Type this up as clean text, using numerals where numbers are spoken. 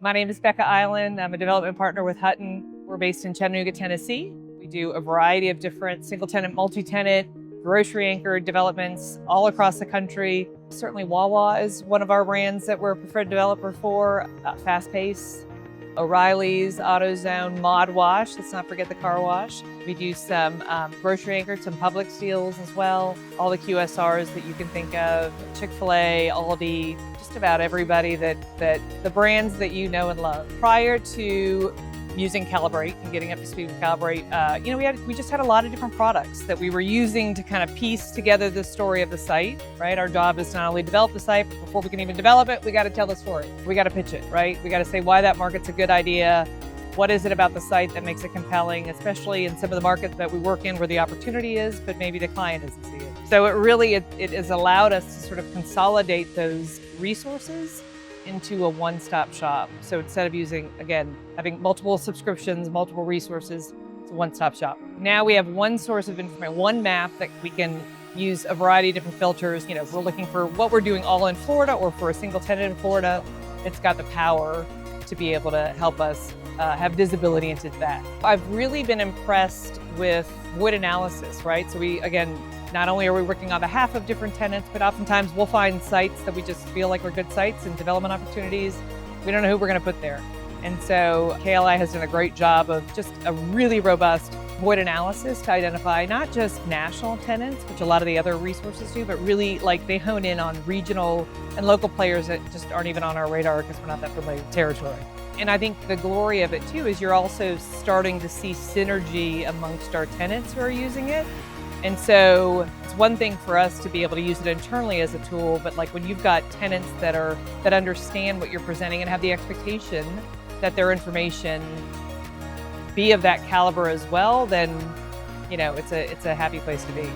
My name is Becca Eiland. I'm a development partner with Hutton. We're based in Chattanooga, Tennessee. We do a variety of different single-tenant, multi-tenant, grocery-anchored developments all across the country. Certainly Wawa is one of our brands that we're a preferred developer for, fast-paced. O'Reilly's, AutoZone, ModWash, let's not forget the car wash. We do some grocery anchored, some Publix deals as well. All the QSRs that you can think of, Chick-fil-A, Aldi, just about everybody that the brands that you know and love. Prior to using Kalibrate and getting up to speed with Kalibrate, we just had a lot of different products that we were using to kind of piece together the story of the site, right? Our job is to not only develop the site, but before we can even develop it, we got to tell the story. We got to pitch it, right? We got to say why that market's a good idea. What is it about the site that makes it compelling, especially in some of the markets that we work in where the opportunity is, but maybe the client doesn't see it. So it has allowed us to sort of consolidate those resources into a one-stop shop. So instead of having multiple subscriptions, multiple resources, it's a one-stop shop. Now we have one source of information, one map that we can use a variety of different filters. If we're looking for what we're doing all in Florida or for a single tenant in Florida, it's got the power to be able to help us have visibility into that. I've really been impressed with void analysis, right? So not only are we working on behalf of different tenants, but oftentimes we'll find sites that we just feel like are good sites and development opportunities. We don't know who we're going to put there. And so KLI has done a great job of just a really robust void analysis to identify not just national tenants, which a lot of the other resources do, but really they hone in on regional and local players that just aren't even on our radar because we're not that familiar with territory. And I think the glory of it too is you're also starting to see synergy amongst our tenants who are using it. And so it's one thing for us to be able to use it internally as a tool, but when you've got tenants that understand what you're presenting and have the expectation that their information be of that caliber as well, then it's a happy place to be.